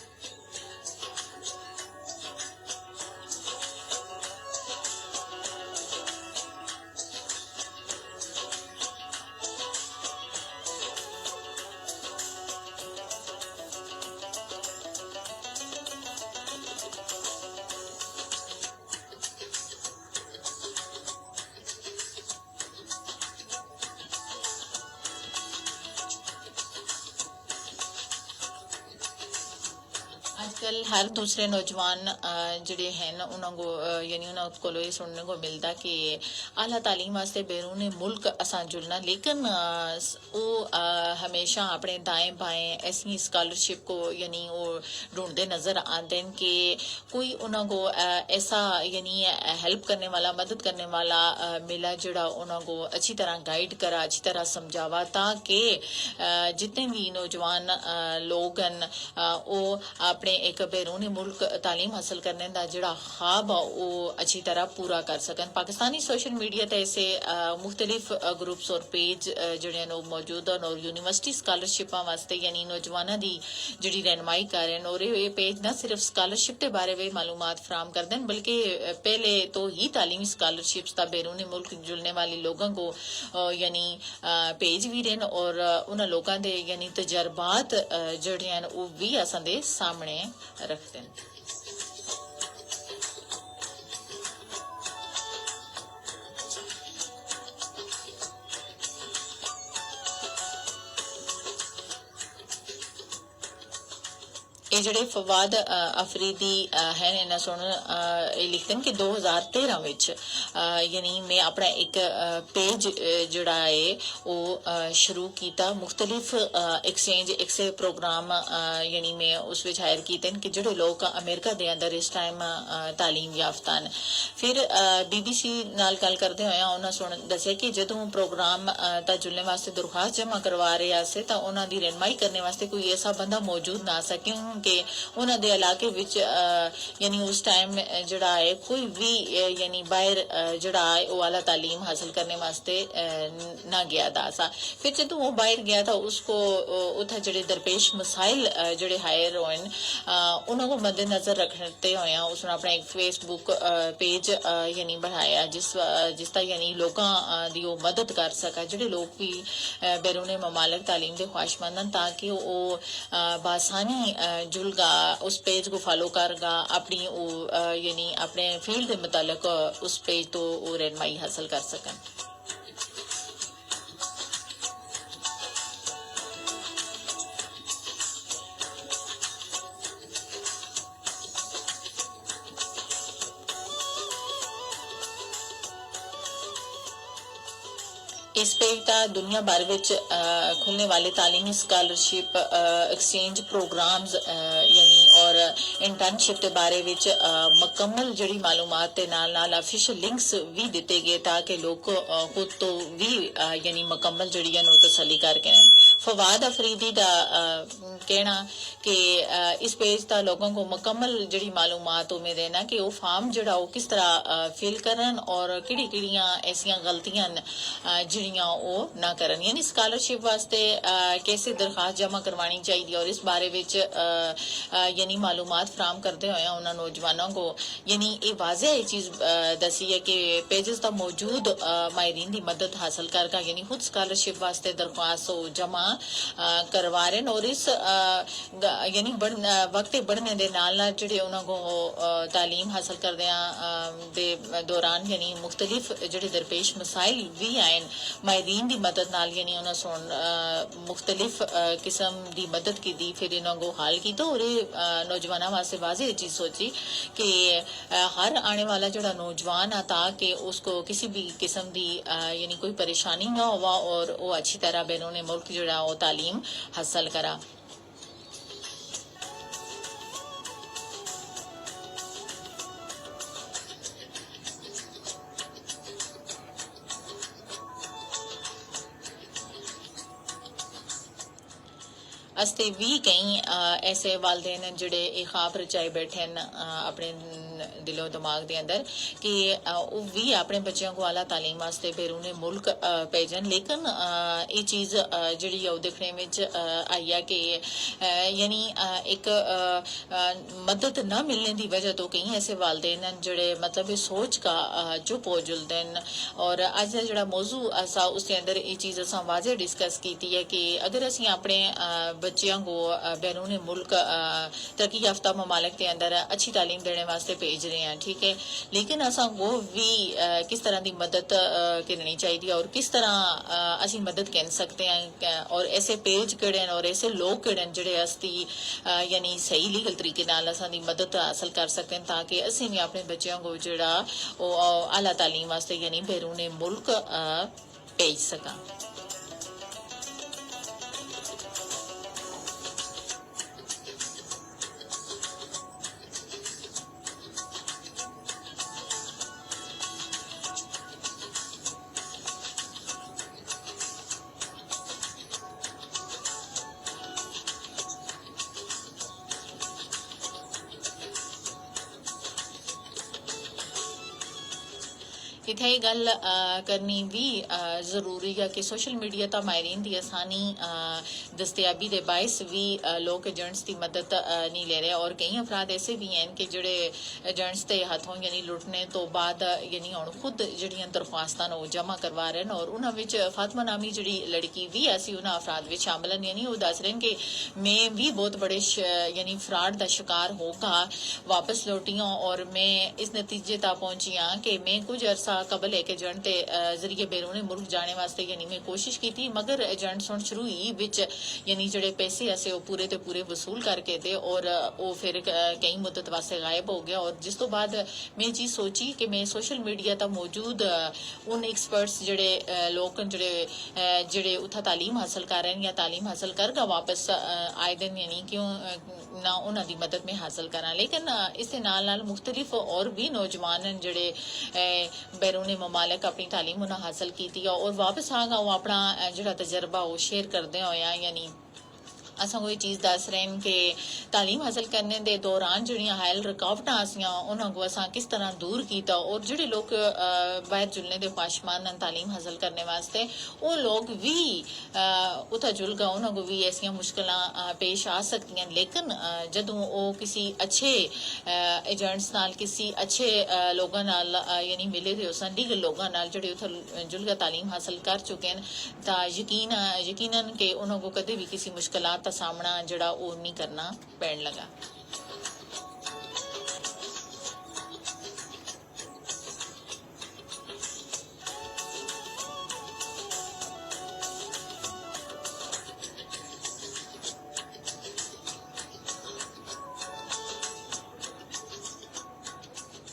आजकल हर दूसरे नौजवान जिहड़े हैं उन्होंने यानी उन्होंने को ये सुनने को मिलता कि आला तालीम वास्ते बैरून मुल्क असा जुलना लेकिन वो हमेशा अपने दाएं बाएं ऐसी स्कॉलरशिप को यानी वो ढूंढते नजर आते हैं कि कोई उन्होंने ऐसा यानी हेल्प करने वाला मदद करने वाला मिला जिहड़ा उन्होंने अच्छी तरह गाइड करा अच्छी तरह समझावा ताकि जितने भी नौजवान लोग हैं वो अपने एक एक बैरून मुल्क तालीम हासिल करने का जोड़ा ख्वाब वो अच्छी तरह पूरा कर सकन। पाकिस्तानी सोशल मीडिया ते ऐसे मुख्तलिफ ग्रुप्स और पेज जोड़े मौजूद हैं और यूनिवर्सिटी स्कॉलरशिप वास्ते यानी नौजवानों की जी रहनुमाई कर रहे हैं और ये पेज न सिर्फ स्कॉलरशिप के बारे में मालूमात फराम करते हैं बल्कि पहले तो ही तालीमी स्कॉलरशिप्स का बैरून मुल्क जुड़ने वाले लोगों को यानी पेज भी रहे और उन्होंने लोगों के यानी तजर्बात जोड़े हैं वो भी असां दे सामने रखते हैं। ये जड़े फवाद अफरीदी है इन्हें सुन लिखते हैं कि 2013 विच यानी मैं अपना एक पेज जड़ा है वो शुरू किया मुख्तलिफ एक्सचेंज एक्से प्रोग्राम यानी मैं उस विच हायर किए कि जोड़े लोग अमेरिका दे अंदर इस टाइम तालीम याफ्ता न। फिर BBC नाल गल करते हुए उन्हें सुन दसिया कि जदों प्रोग्राम ता जुड़ने वास्ते दरखास्त जमा करवा रहे से तो उन्हों की रहनुमाई करने वास्ते कोई ऐसा बंदा मौजूद ना सके कि उन्होंने इलाके विच यानी उस टाइम जड़ा है कोई भी यानी बाहर जड़ा है वो आला तालीम हासिल करने वास्ते ना गया था सा। फिर जब वो बाहर गया था उसको उथे जड़े दरपेश मसाइल जड़े हायर होए उन्होंने मद्देनजर रखते हुए उसने अपना एक फेसबुक पेज यानी बढ़ाया जिसका यानी लोगों की वो मदद कर सका जोड़े लोग भी बैरून ममालक तालीम के ख्वाहिशमंद ताकि वो बासानी जुलगा उस पेज को फॉलो करगा अपनी यानी अपने फील्ड के मुतालिक उस पेज तो वो रहनुमाई हासिल कर सकन। इस पेज का दुनिया भर में खुलने वाले तालीमी स्कॉलरशिप एक्सचेंज प्रोग्राम्स यानी और इंटर्नशिप के बारे में मुकम्मल जड़ी मालूमात के नाल ऑफिशियल लिंक्स भी दिते गए ताकि लोग खुद तो भी यानी मुकम्मल जड़ी है तसली करके। फवाद अफरीदी का कहना कि इस पेज का लोगों को मुकम्मल जड़ी मालूमात उम्मीद है ना कि वो फॉर्म जड़ा वो किस तरह फिल करन और किड़ियां ऐसियां गलतियां जिड़ियां वो ना करन यानी स्कॉलरशिप वास्ते कैसे दरखास्त जमा करवानी चाहिए और इस बारे विच यानी मालूमात फराम करते हुए उन्होंने नौजवानों को यानी ये वाज़ेह ये चीज़ दसी है कि पेजेस का मौजूद माहिरीन की मदद हासिल करके यानी खुद स्कॉलरशिप वास्ते दरख्वास्त जमा करवा रहे और इस यानी वक्त बढ़ने दे नाल जेडे उन्होंने को तालीम हासिल करदे दे दौरान यानी मुख्तलिफ जेडे दरपेश मसाइल भी आए माहिरीन की मदद नाल यानी उन्होंने सुन मुख्तलिफ किस्म की मदद की दी फिर इन्हों को हल किया और नौजवानों वास्ते वाज़ेह चीज़ सोची कि हर आने वाला जोड़ा नौजवान आ ताकि उसको किसी भी किस्म की यानी कोई परेशानी ना हुआ और वो अच्छी तरह बैरून मुल्क जोड़ा वो तालीम हासिल करा। अस्ते भी कई ऐसे वालदेन जड़े ख्वाब रचाए बैठे न अपने दिलो दिमाग के अंदर कि वो भी अपने बच्चों को आला तालीम वास्ते बैरून मुल्क भेजन लेकिन ये चीज़ जड़ी है देखने में आई है कि यानी एक मदद न मिलने की वजह तो कई ऐसे वालदेन जड़े मतलब सोच का चुप हो जुलते हैं और अज का जड़ा मौजू असा उसके अंदर ये चीज़ असा वाज़े डिस्कस की है कि अगर असी अपने बच्चों को बैरून मुल्क तरक्की याफ्ता ममालिक के अंदर अच्छी तालीम देने वास्ते भेज रहे हैं ठीक है लेकिन असा वो भी किस तरह की मदद करनी चाहिए और किस तरह असी मदद कर सकते हैं और ऐसे पेज केड़े और ऐसे लोग केड़े जड़े अस्ती यानी सही लीगल तरीके नाल असा दी मदद हासिल कर सकते हैं ताकि असी भी अपने बच्चों को जड़ा आला तालीम वास्ते यानी बैरून मुल्क भेज सका। इत्थे एह् गल्ल करनी भी जरूरी है कि सोशल मीडिया तो माहरीन की आसानी दस्तयाबी के बायस भी लोग एजेंट्स की मदद नहीं ले रहे और कई अफराद ऐसे भी हैं कि जेडे एजेंट्स के हाथों यानी लुटने तो बाद यानी हुण खुद जड़ियां दरख्वास्तां जमा करवा रहे हैं और उन्होंने फातिमा नामी जी लड़की भी ऐसी उन्होंने अफराद में शामिल हैं यानी वो दस रहे हैं कि मैं भी बहुत बड़े यानी फ्रॉड का शिकार होगा वापस लौटी हूँ और मैं इस नतीजे तक पहुंची हाँ कि मैं कुछ अरसा कबल एक एजेंट के जरिए बैरूनी मुल्क जाने वास्ते यानी मैं कोशिश की थी मगर एजेंट्स हुण शुरू ही विच यानी जेडे पैसे असे पूरे ते पूरे वसूल करके दे और वो फिर कई मुद्दत वास्ते गायब हो गया और जिस तो बाद मैं चीज सोची कि मैं सोशल मीडिया तक मौजूद उन एक्सपर्ट्स जेडे लोग जेडे उत्था तालीम हासिल कर रहे हैं या तालीम हासिल करगा वापस आए दिन यानी क्यों ना उन्हों की मदद में हासिल करा लेकिन इस नाल मुख्तलिफ और भी नौजवान हैं जेडे बैरूनी ममालिक अपनी तालीम उन्हें हासिल की और वापस आगा वो अपना जो तजर्बा वो शेयर करते होया यानी असा कोई चीज़ दस रहे हैं कि तालीम हासिल करने के दौरान जड़ियाँ हायल रुकावट आसियां उन्होंने को असा किस तरह दूर किया और जोड़े लोग बाहर जुलने के ख्वाहिशमंद हैं तालीम हासिल करने वास्ते वो लोग भी उत्थे जुल गए उन्होंने को भी ऐसा मुश्किल पेश आ सकती हैं लेकिन जदों वो किसी अच्छे एजेंट्स नाल किसी अच्छे लोगों नाल यानी मिले दे सन लीगल लोगों नाल जोड़े उत्थे जुल के तालीम हासिल कर चुके हैं तो यकीनन कि उन्होंने को कदे भी किसी मुश्किलात का सामना जड़ा वो नहीं करना पैन लगा।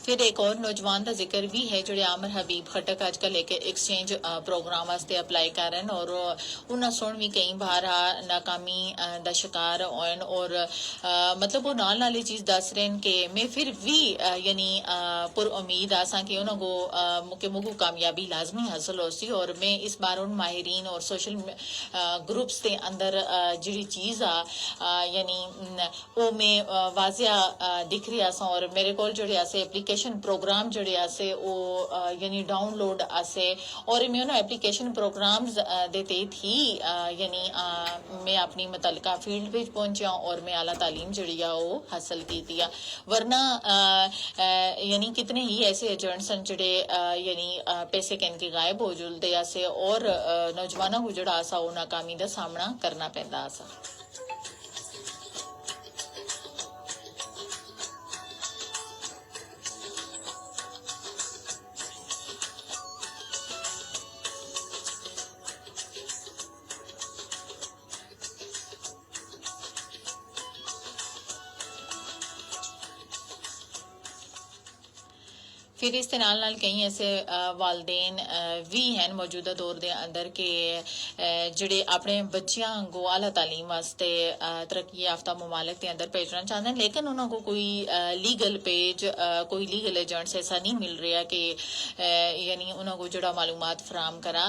फिर एक और नौजवान का जिक्र भी है जो आमिर हबीब खटक आजकल एक एक्सचेंज प्रोग्राम वास्ते अप्लाई कर रहे हैं और उन्हें सुन भी कई बार नाकामी का शिकार होए और मतलब वो नाल ही चीज दस रहे हैं कि मैं फिर भी यानी पुर उम्मीद आसा कि उन्होंने को मुगू कामयाबी लाजमी हासिल हो सी और मैं इस बार उन माहिरीन और सोशल ग्रुप्स के अंदर जी चीज यानी वो मैं वाजिया दिख रही आसा और मेरे को जोड़े आसे एप्लीकेशन प्रोग्राम जोड़े आसे वो यानी डाउनलोड आसे और मैं उन्हें एप्लीकेशन प्रोग्राम्स देते थी यानी मैं अपनी मुतलका फील्ड पे पहुंचा और मैं आला तालीम जड़ी वो हासिल की थी वरना यानी कितने ही ऐसे एजेंट्स हैं जड़े यानी पैसे कहन के गायब हो जुलते आसे और नौजवानों को जड़ा आसा वो नाकामी का सामना करना पैंदा आसा। फिर इस नाल कई ऐसे वालदेन भी हैं मौजूदा दौर के अंदर के जड़े अपने बच्चों को आला तालीम वास्ते तरक्की याफ्ता ममालिक के अंदर भेजना चाहते हैं लेकिन उन्होंने कोई लीगल पेज कोई लीगल एजेंट्स ऐसा नहीं मिल रहा कि यानी उन्होंने जड़ा मालूमात फराम करा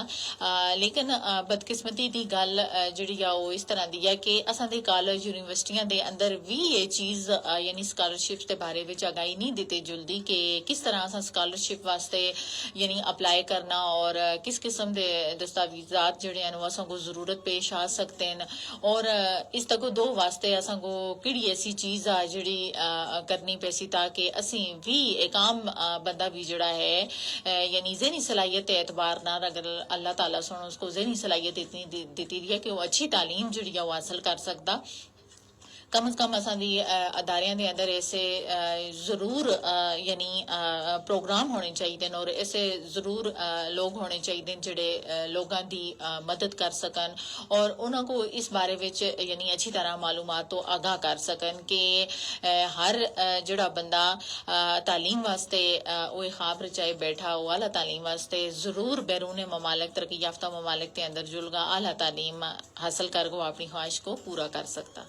लेकिन बदकिस्मती की गल जी वो इस तरह की है कि असां कॉलेज यूनिवर्सिटियां के अंदर भी ये चीज़ यानी स्कॉलरशिप्स के बारे में आगाही नहीं दी जुलती कि किस तरह स्कॉलरशिप वास्ते यानी अप्लाई करना और किस किस्म के दस्तावेजात जड़े असा को जरूरत पेश आ सकते हैं और इस तक दो वास्ते असा को किड़ी ऐसी चीज आ जड़ी करनी पैसी ताकि असी भी एक आम बंदा भी जड़ा है यानी ज़हनी सलाहियत के एतबार ना अगर अल्लाह ताला सुन उसको ज़हनी सलाहियत इतनी दी है कि वो अच्छी तालीम जड़ी वो हासिल कर सकता कम अज कम असां दी अदारियां दे अंदर ऐसे जरूर यानी प्रोग्राम होने चाहिए और ऐसे जरूर लोग होने चाहिए जेडे लोगों की मदद कर सकन और उन्हों को इस बारे विच यानी अच्छी तरह मालूमात तो आगाह कर सकन कि हर जड़ा बंदा तालीम वास्ते वो ख्वाब रचाए बैठा हो आला तालीम वास्ते जरूर बैरून ममालिक तरक्की याफ्ता ममालिक के अंदर जुलगा आला तालीम हासिल कर वो अपनी ख्वाहिश को पूरा कर सकता।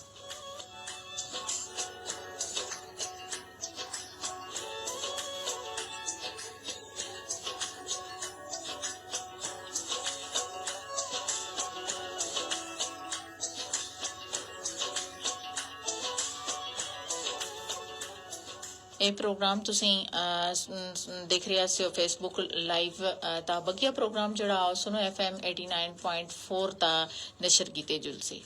ਇਹ ਪ੍ਰੋਗਰਾਮ ਤੁਸੀਂ ਦੇਖ ਰਿਹਾ ਸੀ ਫੇਸਬੁੱਕ ਲਾਈਵ ਤਾਂ ਬਗੀਆ ਪ੍ਰੋਗਰਾਮ ਜਿਹੜਾ ਉਸ ਨੂੰ FM 89.4 ਦਾ ਨਸ਼ਰ ਕੀਤੇ ਜੁਲ ਸੀ।